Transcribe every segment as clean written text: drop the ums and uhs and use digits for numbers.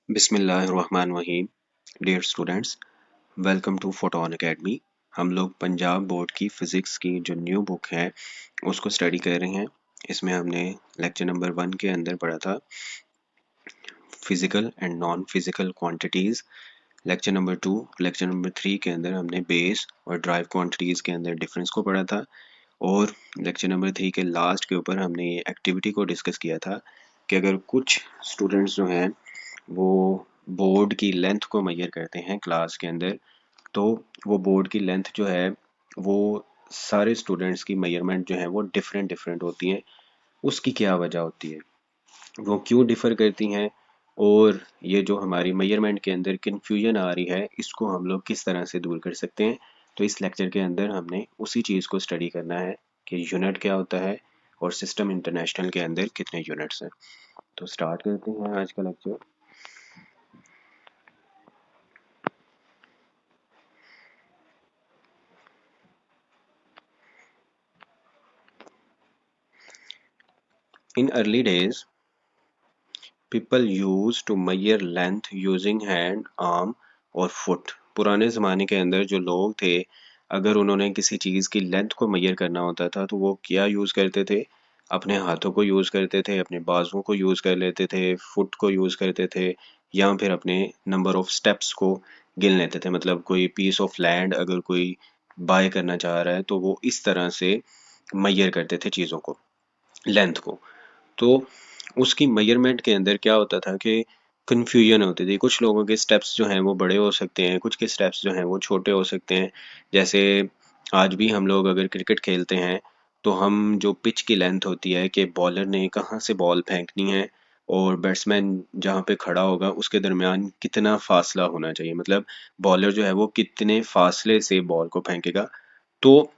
बिस्मिल्लाहिर्रहमानिर्रहीम। Dear students, welcome to Photon Academy. हम लोग पंजाब बोर्ड की फ़िज़िक्स की जो न्यू बुक है उसको स्टडी कर रहे हैं। इसमें हमने लेक्चर नंबर 1 के अंदर पढ़ा था physical and non physical quantities. Lecture number 2, lecture number 3 के अंदर हमने बेस और ड्राइव क्वांटिटीज़ के अंदर डिफरेंस को पढ़ा था। और लेक्चर नंबर 3 के लास्ट के ऊपर हमने ये एक्टिविटी को डिस्कस किया था कि अगर कुछ स्टूडेंट्स जो हैं वो बोर्ड की लेंथ को मेजर करते हैं क्लास के अंदर, तो वो बोर्ड की लेंथ जो है वो सारे स्टूडेंट्स की मेजरमेंट जो है वो डिफरेंट डिफरेंट होती हैं। उसकी क्या वजह होती है, वो क्यों डिफ़र करती हैं, और ये जो हमारी मेजरमेंट के अंदर कन्फ्यूजन आ रही है इसको हम लोग किस तरह से दूर कर सकते हैं। तो इस लेक्चर के अंदर हमने उसी चीज़ को स्टडी करना है कि यूनिट क्या होता है और सिस्टम इंटरनेशनल के अंदर कितने यूनिट्स हैं। तो स्टार्ट करते हैं आज का lecture. In early days, people used to measure length using hand, arm और foot। पुराने ज़माने के अंदर जो लोग थे, अगर उन्होंने किसी चीज़ की लेंथ को मेजर करना होता था तो वो क्या यूज़ करते थे? अपने हाथों को यूज़ करते थे, अपने बाजुओं को यूज़ कर लेते थे, फुट को यूज़ करते थे, या फिर अपने नंबर ऑफ स्टेप्स को गिन लेते थे। मतलब कोई पीस ऑफ लैंड अगर कोई बाय करना चाह रहा है तो वो इस तरह से मेजर करते थे चीज़ों को, लेंथ को। तो उसकी मेजरमेंट के अंदर क्या होता था कि कन्फ्यूजन होती थी। कुछ लोगों के स्टेप्स जो हैं वो बड़े हो सकते हैं, कुछ के स्टेप्स जो हैं वो छोटे हो सकते हैं। जैसे आज भी हम लोग अगर क्रिकेट खेलते हैं तो हम जो पिच की लेंथ होती है कि बॉलर ने कहाँ से बॉल फेंकनी है और बैट्समैन जहाँ पे खड़ा होगा उसके दरमियान कितना फासला होना चाहिए, मतलब बॉलर जो है वो कितने फासले से बॉल को फेंकेगा। तो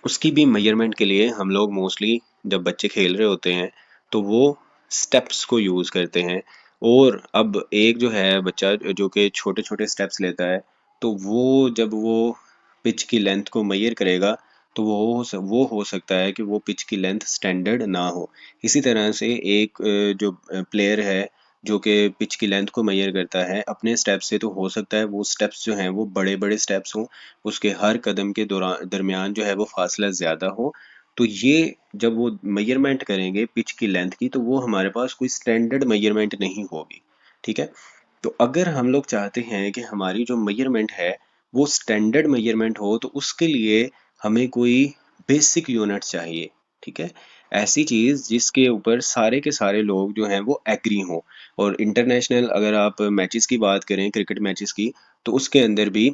उसकी भी मेजरमेंट के लिए हम लोग मोस्टली जब बच्चे खेल रहे होते हैं तो वो स्टेप्स को यूज़ करते हैं। और अब एक जो है बच्चा जो कि छोटे छोटे स्टेप्स लेता है, तो वो जब वो पिच की लेंथ को मेजर करेगा तो वो हो सकता है कि वो पिच की लेंथ स्टैंडर्ड ना हो। इसी तरह से एक जो प्लेयर है जो कि पिच की लेंथ को मेजर करता है अपने स्टेप से, तो हो सकता है वो स्टेप्स जो हैं वो बड़े बड़े स्टेप्स हों, उसके हर कदम के दौरान दरमियान जो है वो फासला ज़्यादा हो। तो ये जब वो मेजरमेंट करेंगे पिच की लेंथ की तो वो हमारे पास कोई स्टैंडर्ड मेजरमेंट नहीं होगी। ठीक है। तो अगर हम लोग चाहते हैं कि हमारी जो मेजरमेंट है वो स्टैंडर्ड मेजरमेंट हो तो उसके लिए हमें कोई बेसिक यूनिट चाहिए। ठीक है। ऐसी चीज़ जिसके ऊपर सारे के सारे लोग जो हैं वो एग्री हों। और इंटरनेशनल अगर आप मैचेस की बात करें, क्रिकेट मैचेस की, तो उसके अंदर भी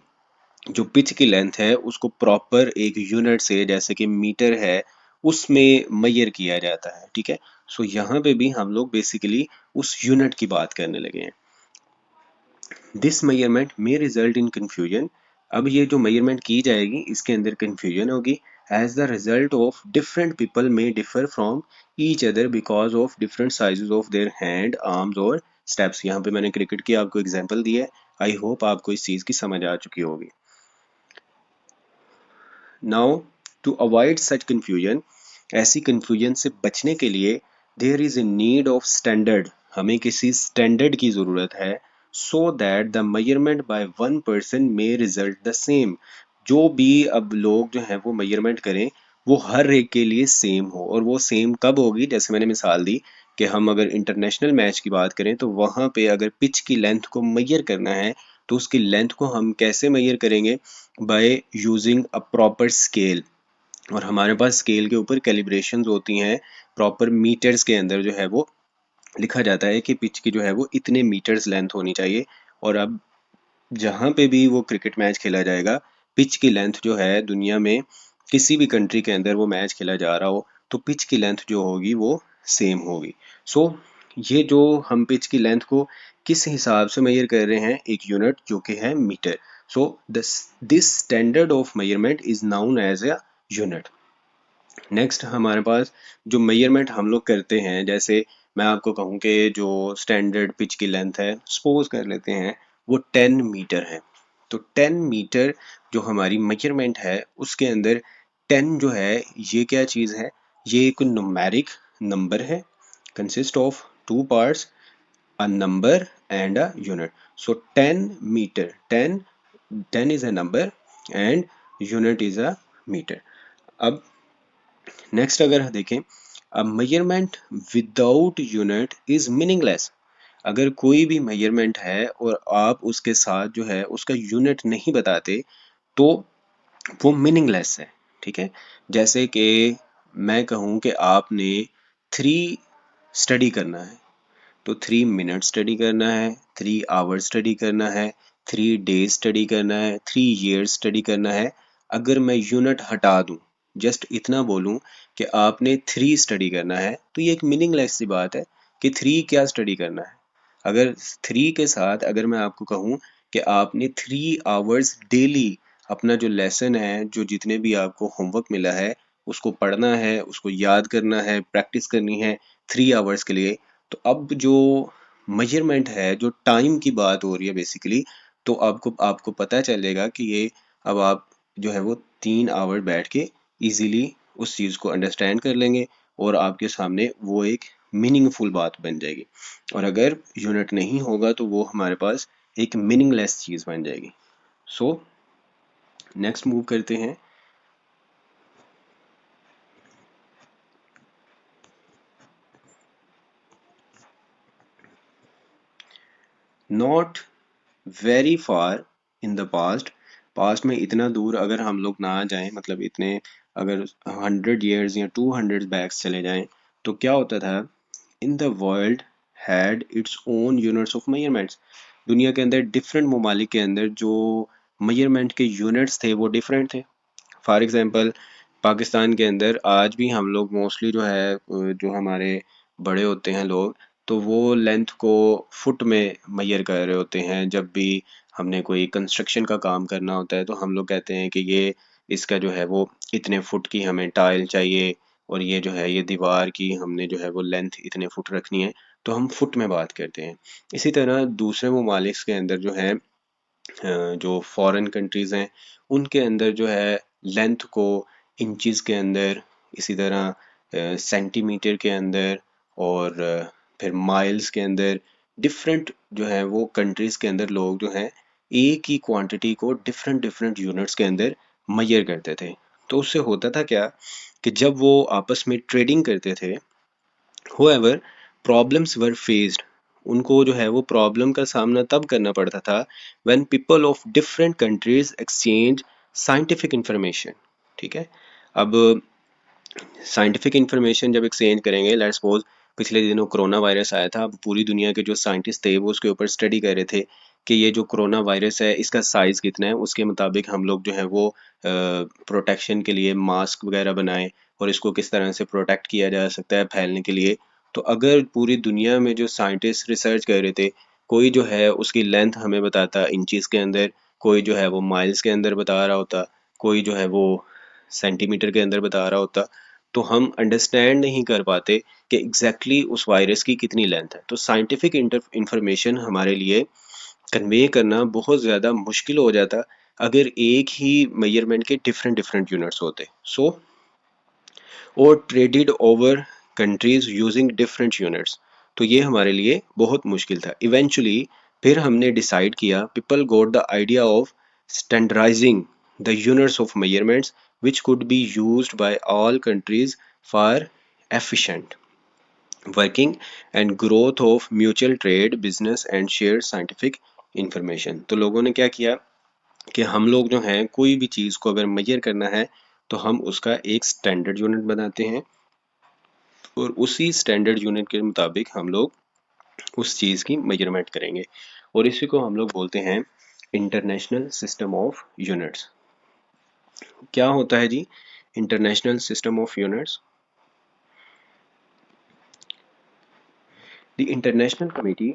जो पिच की लेंथ है उसको प्रॉपर एक यूनिट से, जैसे कि मीटर है, उसमें मेजर किया जाता है। ठीक है। सो यहाँ पे भी हम लोग बेसिकली उस यूनिट की बात करने लगे हैं। This measurement may result in confusion. अब ये जो मेजरमेंट की जाएगी इसके अंदर कंफ्यूजन होगी। As the result of different people may differ from each other because of different sizes of their hand, arms और स्टेप्स। यहाँ पे मैंने क्रिकेट की आपको एग्जांपल दी है। आई होप आपको इस चीज़ की समझ आ चुकी होगी। Now to avoid such confusion, ऐसी कन्फ्यूजन से बचने के लिए there is a need of standard, हमें किसी स्टैंडर्ड की ज़रूरत है। So that the measurement by one person may result the same. जो भी अब लोग जो हैं वो मेजरमेंट करें वो हर एक के लिए सेम हो। और वो सेम कब होगी, जैसे मैंने मिसाल दी कि हम अगर इंटरनेशनल मैच की बात करें तो वहाँ पे अगर पिच की लेंथ को मेजर करना है तो उसकी लेंथ को हम कैसे मेजर करेंगे? By using a proper scale. और हमारे पास स्केल के ऊपर कैलिब्रेशंस होती हैं, प्रॉपर मीटर्स के अंदर जो है वो लिखा जाता है कि पिच की जो है वो इतने मीटर्स लेंथ होनी चाहिए। और अब जहाँ पे भी वो क्रिकेट मैच खेला जाएगा, पिच की लेंथ जो है दुनिया में किसी भी कंट्री के अंदर वो मैच खेला जा रहा हो तो पिच की लेंथ जो होगी वो सेम होगी। सो ये जो हम पिच की लेंथ को किस हिसाब से मेजर कर रहे हैं, एक यूनिट जो कि है metre. So this standard of measurement is known as a unit. Next हमारे पास जो मेजरमेंट हम लोग करते हैं, जैसे मैं आपको कहूँ कि जो स्टैंडर्ड पिच की लेंथ है, सपोज कर लेते हैं वो 10 मीटर है। तो 10 मीटर जो हमारी मेजरमेंट है उसके अंदर 10 जो है ये क्या चीज़ है, ये एक न्यूमेरिक नंबर है, consist of two parts, a number and a unit. So 10 meter, 10 is a number and unit is a meter. अब नेक्स्ट अगर देखें, अ measurement without unit is meaningless. अगर कोई भी मेजरमेंट है और आप उसके साथ जो है उसका यूनिट नहीं बताते तो वो मीनिंगलेस है। ठीक है, जैसे कि मैं कहूँ कि आपने 3 स्टडी करना है, तो 3 मिनट स्टडी करना है, 3 आवर स्टडी करना है, 3 डेज स्टडी करना है, 3 ईयर्स स्टडी करना है। अगर मैं यूनिट हटा दूं, जस्ट इतना बोलूं कि आपने 3 स्टडी करना है, तो ये एक मीनिंगलेस सी बात है कि 3 क्या स्टडी करना है। अगर 3 के साथ अगर मैं आपको कहूं कि आपने 3 आवर्स डेली अपना जो लेसन है, जो जितने भी आपको होमवर्क मिला है उसको पढ़ना है, उसको याद करना है, प्रैक्टिस करनी है 3 आवर्स के लिए, तो अब जो मेजरमेंट है, जो टाइम की बात हो रही है बेसिकली, तो आपको आपको पता चलेगा कि ये अब आप जो है वो 3 आवर बैठ के इजीली उस चीज़ को अंडरस्टैंड कर लेंगे और आपके सामने वो एक मीनिंगफुल बात बन जाएगी। और अगर यूनिट नहीं होगा तो वो हमारे पास एक मीनिंगलेस चीज़ बन जाएगी। सो नेक्स्ट मूव करते हैं। Not very far in the past, past में इतना दूर अगर हम लोग ना जाएं, मतलब इतने अगर 100 ईयर्स या 200 बैक्स चले जाएं, तो क्या होता था, in the world had its own units of measurements. दुनिया के अंदर डिफरेंट ममालिक के अंदर जो मेजरमेंट के यूनिट्स थे वो डिफरेंट थे। फॉर एग्जांपल पाकिस्तान के अंदर आज भी हम लोग मोस्टली जो है जो हमारे बड़े होते हैं लोग, तो वो लेंथ को फुट में मेजर कर रहे होते हैं। जब भी हमने कोई कंस्ट्रक्शन का काम करना होता है तो हम लोग कहते हैं कि ये इसका जो है वो इतने फुट की हमें टाइल चाहिए और ये जो है ये दीवार की हमने जो है वो लेंथ इतने फुट रखनी है, तो हम फुट में बात करते हैं। इसी तरह दूसरे ममालिक के अंदर जो है जो फॉरेन कंट्रीज़ हैं उनके अंदर जो है लेंथ को इंचज़ के अंदर, इसी तरह सेंटीमीटर के अंदर और फिर माइल्स के अंदर, डिफरेंट जो है वो कंट्रीज़ के अंदर लोग जो हैं एक ही क्वांटिटी को डिफरेंट डिफरेंट यूनिट्स के अंदर मेजर करते थे। तो उससे होता था क्या कि जब वो आपस में ट्रेडिंग करते थे, However, problems were faced. उनको जो है वो प्रॉब्लम का सामना तब करना पड़ता था when people of different countries exchange scientific information। ठीक है, अब साइंटिफिक इंफॉर्मेशन जब एक्सचेंज करेंगे, लेट्स सपोज पिछले दिनों कोरोना वायरस आया था, अब पूरी दुनिया के जो साइंटिस्ट थे वो उसके ऊपर स्टडी कर रहे थे कि ये जो कोरोना वायरस है इसका साइज कितना है, उसके मुताबिक हम लोग जो है वो प्रोटेक्शन के लिए मास्क वगैरह बनाएं और इसको किस तरह से प्रोटेक्ट किया जा सकता है फैलने के लिए। तो अगर पूरी दुनिया में जो साइंटिस्ट रिसर्च कर रहे थे, कोई जो है उसकी लेंथ हमें बताता इंचज़ के अंदर, कोई जो है वो माइल्स के अंदर बता रहा होता, कोई जो है वो सेंटीमीटर के अंदर बता रहा होता, तो हम अंडरस्टैंड नहीं कर पाते कि एग्जैक्टली उस वायरस की कितनी लेंथ है। तो साइंटिफिक इंफॉर्मेशन हमारे लिए कन्वे करना बहुत ज़्यादा मुश्किल हो जाता अगर एक ही मेजरमेंट के डिफरेंट डिफरेंट यूनिट्स होते। सो और traded over countries using different units, तो ये हमारे लिए बहुत मुश्किल था। इवेंचुअली फिर हमने डिसाइड किया, people goat the idea of standardising the units of measurements which could be used by all countries for efficient working and growth of mutual trade, business and shared scientific information। तो लोगों ने क्या किया कि हम लोग जो हैं कोई भी चीज़ को अगर मेजर करना है तो हम उसका एक स्टैंडर्ड यूनिट बनाते हैं और उसी स्टैंडर्ड यूनिट के मुताबिक हम लोग उस चीज़ की मेजरमेंट करेंगे और इसी को हम लोग बोलते हैं इंटरनेशनल सिस्टम ऑफ यूनिट्स। क्या होता है जी international system of units? The International Committee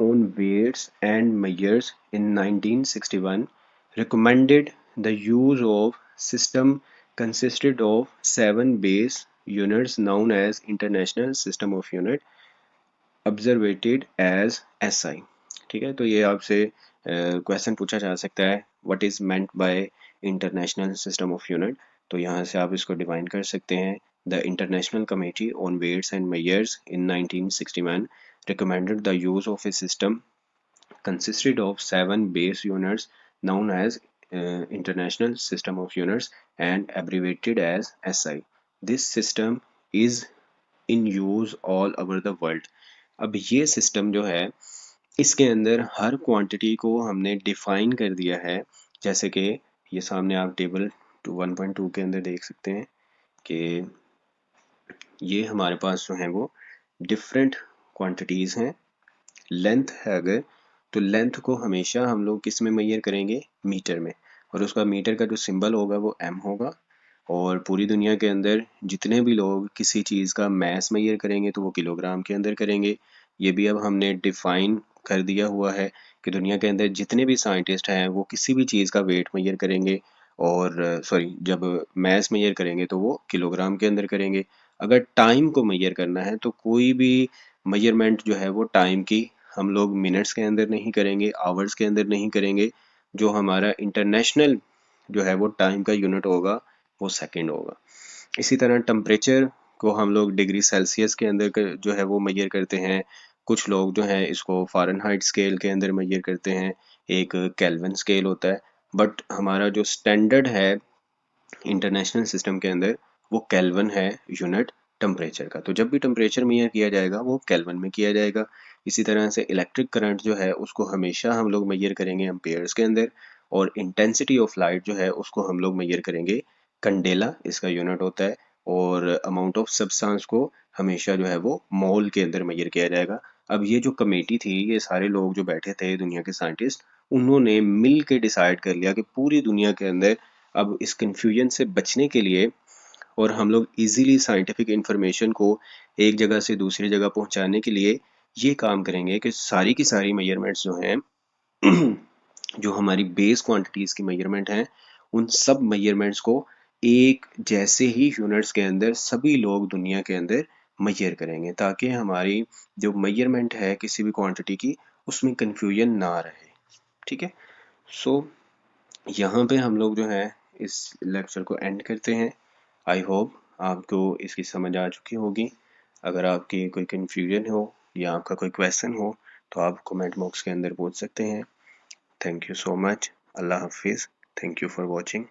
on Weights and Measures in 1961 recommended the use of system consisted of 7 base units known as International System of Unit, observed as SI। ठीक है, तो ये आपसे question पूछा जा सकता है what is meant by international system of unit, तो यहाँ से आप इसको डिफाइन कर सकते हैं। The international committee on weights and measures in 1961 recommended the use of a system consisted of 7 base units known as International System of Units and abbreviated as SI. This system is in use all over the world. अब ये system जो है इसके अंदर हर quantity को हमने define कर दिया है, जैसे कि ये सामने आप टेबल 1.2 के अंदर देख सकते हैं कि ये हमारे पास जो है वो डिफरेंट क्वांटिटीज़ हैं। लेंथ है अगर, तो लेंथ को हमेशा हम लोग किस में मेजर करेंगे, मीटर में, और उसका मीटर का जो सिंबल होगा वो एम होगा। और पूरी दुनिया के अंदर जितने भी लोग किसी चीज़ का मैस मेजर करेंगे तो वो किलोग्राम के अंदर करेंगे। ये भी अब हमने डिफाइन कर दिया हुआ है कि दुनिया के अंदर जितने भी साइंटिस्ट हैं वो किसी भी चीज़ का वेट मेजर करेंगे, और सॉरी जब मैस मेजर करेंगे तो वो किलोग्राम के अंदर करेंगे। अगर टाइम को मेजर करना है तो कोई भी मेजरमेंट जो है वो टाइम की हम लोग मिनट्स के अंदर नहीं करेंगे, आवर्स के अंदर नहीं करेंगे। जो हमारा इंटरनेशनल जो है वो टाइम का यूनिट होगा वो सेकंड होगा। इसी तरह टेम्परेचर को हम लोग डिग्री सेल्सियस के अंदर जो है वो मेजर करते हैं। कुछ लोग जो है इसको फ़ारेनहाइट स्केल के अंदर मेजर करते हैं, एक केल्विन स्केल होता है। बट हमारा जो स्टैंडर्ड है इंटरनेशनल सिस्टम के अंदर वो केल्विन है यूनिट टेम्परेचर का। तो जब भी टेम्परेचर मेजर किया जाएगा वो केल्विन में किया जाएगा। इसी तरह से इलेक्ट्रिक करंट जो है उसको हमेशा हम लोग मेजर करेंगे एम्पेयर्स के अंदर, और इंटेंसिटी ऑफ लाइट जो है उसको हम लोग मेजर करेंगे कंडेला, इसका यूनिट होता है। और अमाउंट ऑफ सब्सटेंस को हमेशा जो है वो मोल के अंदर मेजर किया जाएगा। अब ये जो कमेटी थी, ये सारे लोग जो बैठे थे दुनिया के साइंटिस्ट, उन्होंने मिल के डिसाइड कर लिया कि पूरी दुनिया के अंदर अब इस कन्फ्यूजन से बचने के लिए और हम लोग इजीली साइंटिफिक इंफॉर्मेशन को एक जगह से दूसरी जगह पहुंचाने के लिए ये काम करेंगे कि सारी की सारी मेजरमेंट्स जो हैं जो हमारी बेस क्वांटिटीज की मेजरमेंट हैं, उन सब मेजरमेंट्स को एक जैसे ही यूनिट्स के अंदर सभी लोग दुनिया के अंदर मेजर करेंगे, ताकि हमारी जो मेजरमेंट है किसी भी क्वांटिटी की उसमें कंफ्यूजन ना रहे। ठीक है। सो यहाँ पे हम लोग जो है इस लेक्चर को एंड करते हैं। आई होप आपको इसकी समझ आ चुकी होगी। अगर आपकी कोई कन्फ्यूजन हो या आपका कोई क्वेश्चन हो तो आप कमेंट बॉक्स के अंदर पूछ सकते हैं। Thank you so much. अल्लाह हाफिज़। Thank you for watching.